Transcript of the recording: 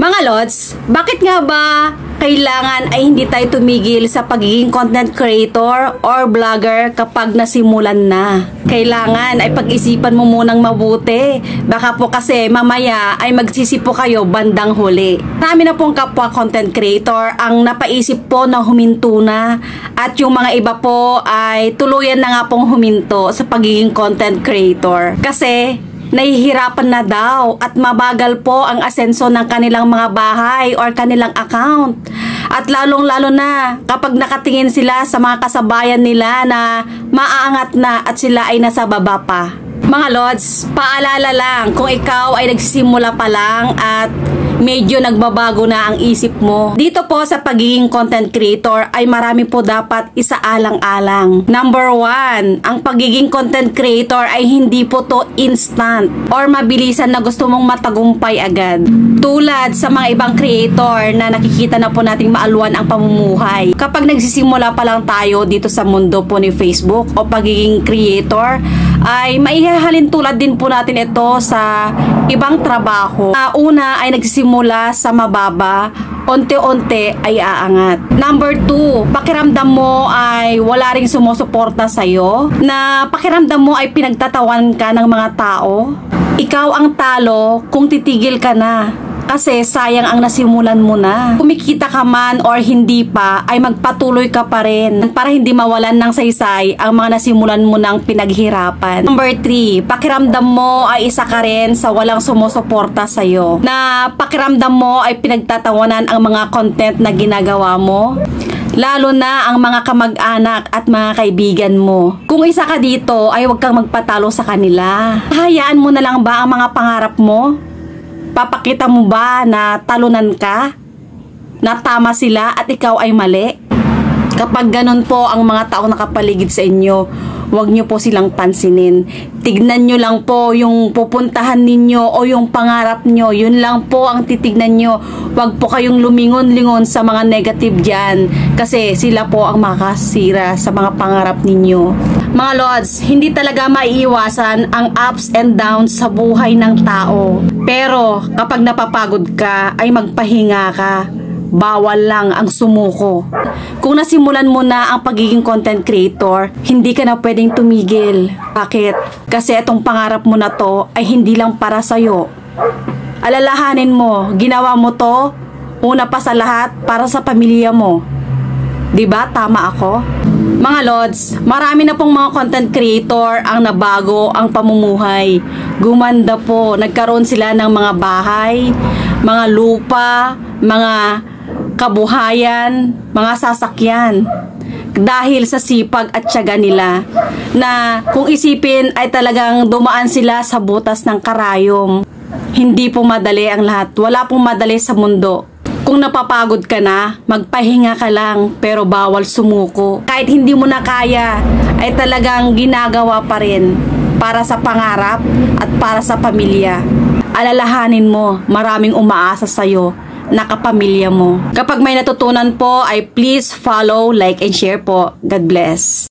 Mga Lods, bakit nga ba kailangan ay hindi tayo tumigil sa pagiging content creator or vlogger kapag nasimulan na? Kailangan ay pag-isipan mo munang mabuti. Baka po kasi mamaya ay magsisipo kayo bandang huli. Marami na pong kapwa content creator ang napaisip po na huminto na. At yung mga iba po ay tuluyan na nga pong huminto sa pagiging content creator. Kasi nahihirapan na daw at mabagal po ang asenso ng kanilang mga bahay or kanilang account. At lalong-lalo na kapag nakatingin sila sa mga kasabayan nila na maaangat na at sila ay nasa baba pa. Mga Lods, paalala lang kung ikaw ay nagsisimula pa lang at medyo nagbabago na ang isip mo. Dito po sa pagiging content creator ay marami po dapat isaalang-alang. Number 1, ang pagiging content creator ay hindi po to instant or mabilisan na gusto mong matagumpay agad. Tulad sa mga ibang creator na nakikita na po nating maalwan ang pamumuhay. Kapag nagsisimula pa lang tayo dito sa mundo po ni Facebook o pagiging creator, ay maihahalin tulad din po natin ito sa ibang trabaho. Una ay nagsisimula sa mababa, unti-unti ay aangat. Number 2, pakiramdam mo ay wala ring sumusuporta sa'yo, na pakiramdam mo ay pinagtatawan ka ng mga tao. Ikaw ang talo kung titigil ka na. Kasi sayang ang nasimulan mo na. Kumikita ka man or hindi pa, ay magpatuloy ka pa rin para hindi mawalan ng saysay ang mga nasimulan mo ng pinaghirapan. Number 3, pakiramdam mo ay isa ka rin sa walang sumusuporta sa'yo. Na pakiramdam mo ay pinagtatawanan ang mga content na ginagawa mo. Lalo na ang mga kamag-anak at mga kaibigan mo. Kung isa ka dito, ay huwag kang magpatalo sa kanila. Hayaan mo na lang ba ang mga pangarap mo? Papakita mo ba na talunan ka? Na tama sila at ikaw ay mali? Kapag ganun po ang mga taong nakapaligid sa inyo, huwag nyo po silang pansinin. Tignan nyo lang po yung pupuntahan ninyo o yung pangarap nyo. Yun lang po ang titignan nyo. Huwag po kayong lumingon-lingon sa mga negative dyan. Kasi sila po ang makasira sa mga pangarap ninyo. Mga Lods, hindi talaga maiiwasan ang ups and downs sa buhay ng tao. Pero kapag napapagod ka, ay magpahinga ka. Bawal lang ang sumuko. Kung nasimulan mo na ang pagiging content creator, hindi ka na pwedeng tumigil. Bakit? Kasi itong pangarap mo na to ay hindi lang para sa'yo. Alalahanin mo, ginawa mo to, una pa sa lahat, para sa pamilya mo. Diba? Tama ako? Mga Lods, marami na pong mga content creator ang nabago ang pamumuhay. Gumanda po, nagkaroon sila ng mga bahay, mga lupa, mga kabuhayan, mga sasakyan. Dahil sa sipag at tiyaga nila, na kung isipin ay talagang dumaan sila sa butas ng karayom. Hindi po madali ang lahat. Wala pong madali sa mundo. Kung napapagod ka na, magpahinga ka lang, pero bawal sumuko. Kahit hindi mo na kaya, ay talagang ginagawa pa rin para sa pangarap at para sa pamilya. Alalahanin mo, maraming umaasa sa'yo, nakapamilya mo. Kapag may natutunan po, ay please follow, like, and share po. God bless.